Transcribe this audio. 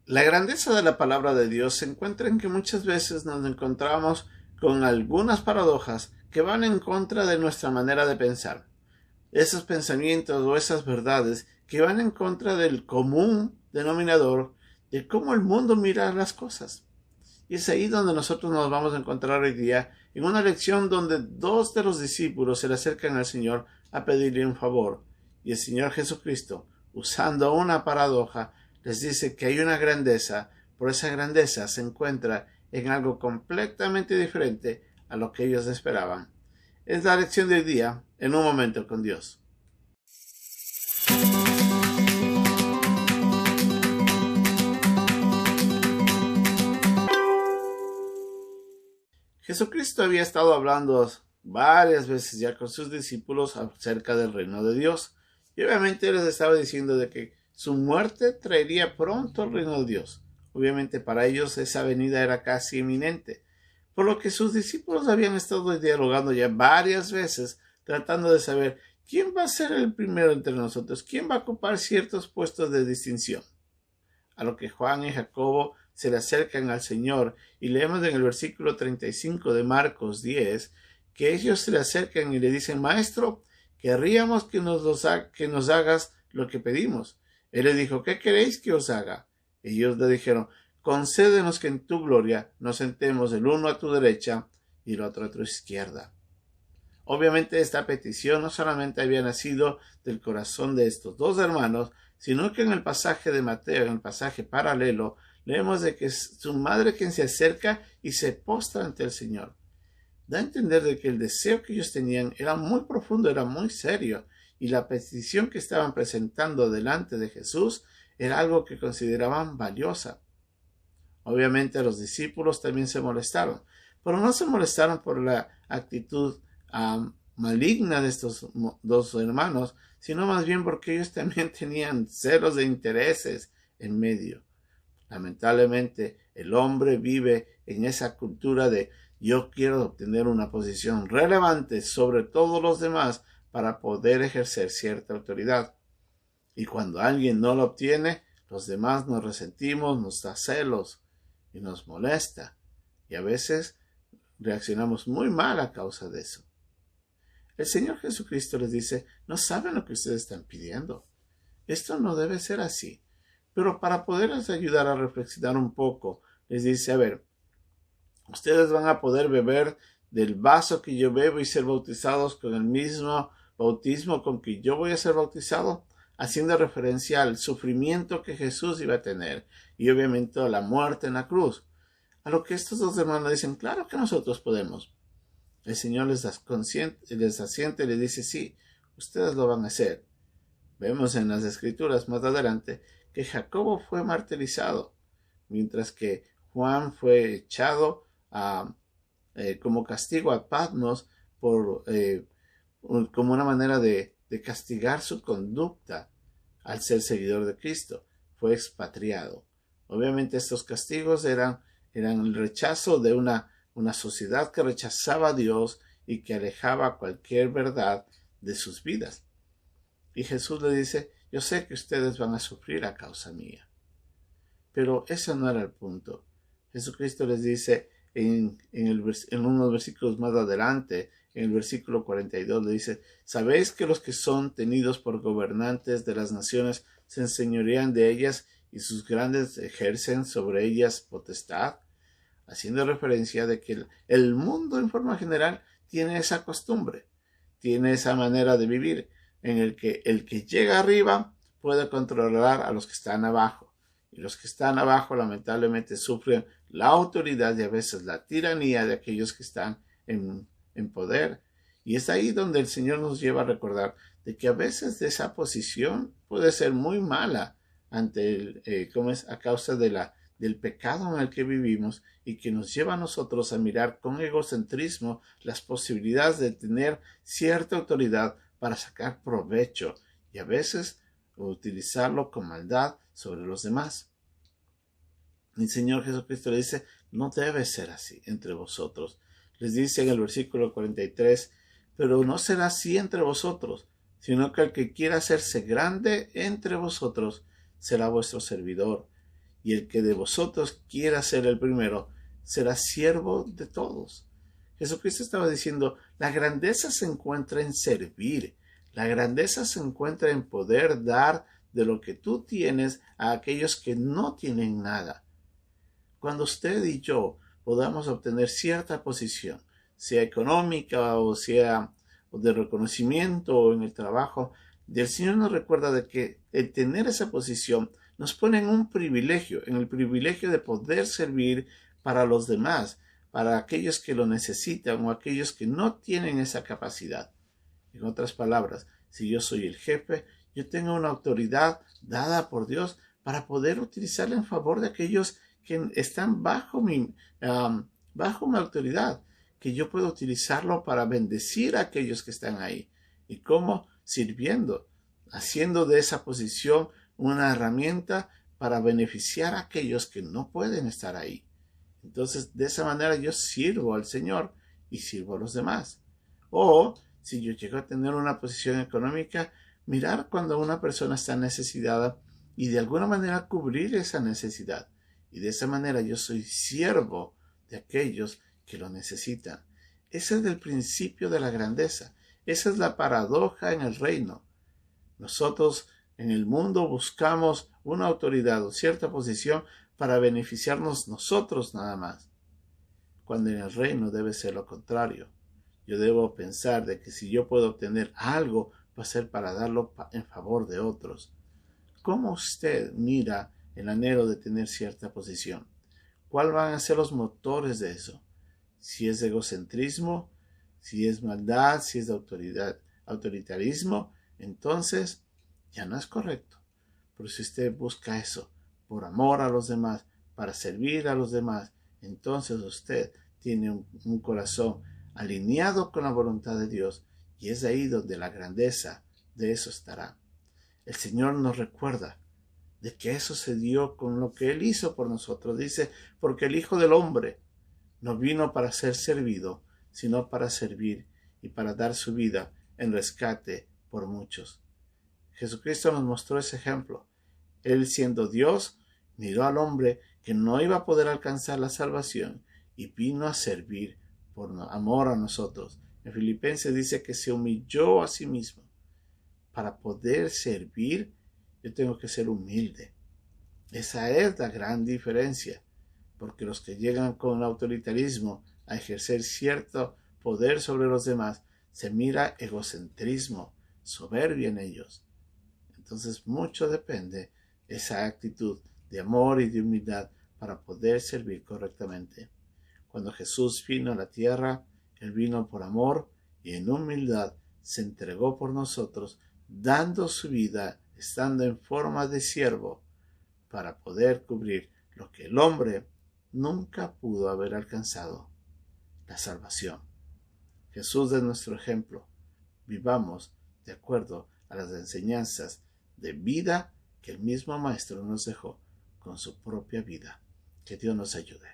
La grandeza de la palabra de Dios se encuentra en que muchas veces nos encontramos con algunas paradojas que van en contra de nuestra manera de pensar. Esos pensamientos o esas verdades que van en contra del común denominador de cómo el mundo mira las cosas. Y es ahí donde nosotros nos vamos a encontrar hoy día en una lección donde dos de los discípulos se le acercan al Señor a pedirle un favor. Y el Señor Jesucristo, usando una paradoja, les dice que hay una grandeza, pero esa grandeza se encuentra en algo completamente diferente a lo que ellos esperaban. Es la lección del día en un momento con Dios. Jesucristo había estado hablando varias veces ya con sus discípulos acerca del reino de Dios. Y obviamente les estaba diciendo de que su muerte traería pronto el reino de Dios. Obviamente para ellos esa venida era casi inminente. Por lo que sus discípulos habían estado dialogando ya varias veces, tratando de saber quién va a ser el primero entre nosotros, quién va a ocupar ciertos puestos de distinción. A lo que Juan y Jacobo se le acercan al Señor y leemos en el versículo 35 de Marcos 10 que ellos se le acercan y le dicen: Maestro, querríamos que nos hagas lo que pedimos. Él le dijo: ¿qué queréis que os haga? Ellos le dijeron: concédenos que en tu gloria nos sentemos el uno a tu derecha y el otro a tu izquierda. Obviamente esta petición no solamente había nacido del corazón de estos dos hermanos, sino que en el pasaje de Mateo, en el pasaje paralelo, leemos de que es su madre quien se acerca y se postra ante el Señor. Da a entender de que el deseo que ellos tenían era muy profundo, era muy serio, y la petición que estaban presentando delante de Jesús era algo que consideraban valiosa. Obviamente los discípulos también se molestaron, pero no se molestaron por la actitud maligna de estos dos hermanos, sino más bien porque ellos también tenían celos de intereses en medio. Lamentablemente, el hombre vive en esa cultura de yo quiero obtener una posición relevante sobre todos los demás para poder ejercer cierta autoridad. Y cuando alguien no lo obtiene, los demás nos resentimos, nos da celos y nos molesta. Y a veces reaccionamos muy mal a causa de eso. El Señor Jesucristo les dice: no saben lo que ustedes están pidiendo. Esto no debe ser así. Pero para poderles ayudar a reflexionar un poco, les dice: a ver, ustedes van a poder beber del vaso que yo bebo y ser bautizados con el mismo bautismo con que yo voy a ser bautizado, haciendo referencia al sufrimiento que Jesús iba a tener y obviamente a la muerte en la cruz. A lo que estos dos hermanos dicen: claro que nosotros podemos. El Señor les asiente y les dice: sí, ustedes lo van a hacer. Vemos en las Escrituras más adelante que Jacobo fue martirizado, mientras que Juan fue echado como castigo a Patmos como una manera de castigar su conducta al ser seguidor de Cristo. Fue expatriado. Obviamente estos castigos eran el rechazo de una sociedad que rechazaba a Dios y que alejaba cualquier verdad de sus vidas. Y Jesús le dice: yo sé que ustedes van a sufrir a causa mía. Pero ese no era el punto. Jesucristo les dice en unos versículos más adelante, en el versículo 42, le dice: ¿sabéis que los que son tenidos por gobernantes de las naciones se enseñorean de ellas y sus grandes ejercen sobre ellas potestad? Haciendo referencia de que el mundo en forma general tiene esa costumbre, tiene esa manera de vivir, en el que llega arriba puede controlar a los que están abajo. Y los que están abajo lamentablemente sufren la autoridad y a veces la tiranía de aquellos que están en poder. Y es ahí donde el Señor nos lleva a recordar de que a veces esa posición puede ser muy mala ante a causa del pecado en el que vivimos y que nos lleva a nosotros a mirar con egocentrismo las posibilidades de tener cierta autoridad para sacar provecho y a veces utilizarlo con maldad sobre los demás. El Señor Jesucristo le dice: no debe ser así entre vosotros. Les dice en el versículo 43: pero no será así entre vosotros, sino que el que quiera hacerse grande entre vosotros será vuestro servidor. y el que de vosotros quiera ser el primero será siervo de todos. Jesucristo estaba diciendo, la grandeza se encuentra en servir, la grandeza se encuentra en poder dar de lo que tú tienes a aquellos que no tienen nada. Cuando usted y yo podamos obtener cierta posición, sea económica o sea de reconocimiento o en el trabajo, el Señor nos recuerda de que el tener esa posición nos pone en un privilegio, en el privilegio de poder servir para los demás, para aquellos que lo necesitan o aquellos que no tienen esa capacidad. En otras palabras, si yo soy el jefe, yo tengo una autoridad dada por Dios para poder utilizarla en favor de aquellos que están bajo mi autoridad, que yo puedo utilizarlo para bendecir a aquellos que están ahí. ¿Y cómo? Sirviendo, haciendo de esa posición una herramienta para beneficiar a aquellos que no pueden estar ahí. Entonces, de esa manera yo sirvo al Señor y sirvo a los demás. O, si yo llego a tener una posición económica, mirar cuando una persona está necesitada y de alguna manera cubrir esa necesidad. Y de esa manera yo soy siervo de aquellos que lo necesitan. Ese es el principio de la grandeza. Esa es la paradoja en el reino. Nosotros en el mundo buscamos una autoridad o cierta posición para beneficiarnos nosotros nada más, cuando en el reino debe ser lo contrario. Yo debo pensar de que si yo puedo obtener algo, va a ser para darlo en favor de otros. ¿Cómo usted mira el anhelo de tener cierta posición? ¿Cuáles van a ser los motores de eso? Si es egocentrismo, si es maldad, si es de autoritarismo, entonces ya no es correcto. Pero si usted busca eso por amor a los demás, para servir a los demás, entonces usted tiene un corazón alineado con la voluntad de Dios, y es ahí donde la grandeza de eso estará. El Señor nos recuerda de que eso se dio con lo que Él hizo por nosotros. Dice, porque el Hijo del Hombre no vino para ser servido, sino para servir y para dar su vida en rescate por muchos. Jesucristo nos mostró ese ejemplo. Él, siendo Dios, miró al hombre que no iba a poder alcanzar la salvación y vino a servir por amor a nosotros. En Filipenses dice que se humilló a sí mismo. Para poder servir, yo tengo que ser humilde. Esa es la gran diferencia, porque los que llegan con autoritarismo a ejercer cierto poder sobre los demás, se mira egocentrismo, soberbia en ellos. Entonces mucho depende esa actitud de amor y de humildad para poder servir correctamente. Cuando Jesús vino a la tierra, Él vino por amor y en humildad se entregó por nosotros, dando su vida, estando en forma de siervo, para poder cubrir lo que el hombre nunca pudo haber alcanzado, la salvación. Jesús es nuestro ejemplo. Vivamos de acuerdo a las enseñanzas de vida que el mismo Maestro nos dejó con su propia vida. Que Dios nos ayude.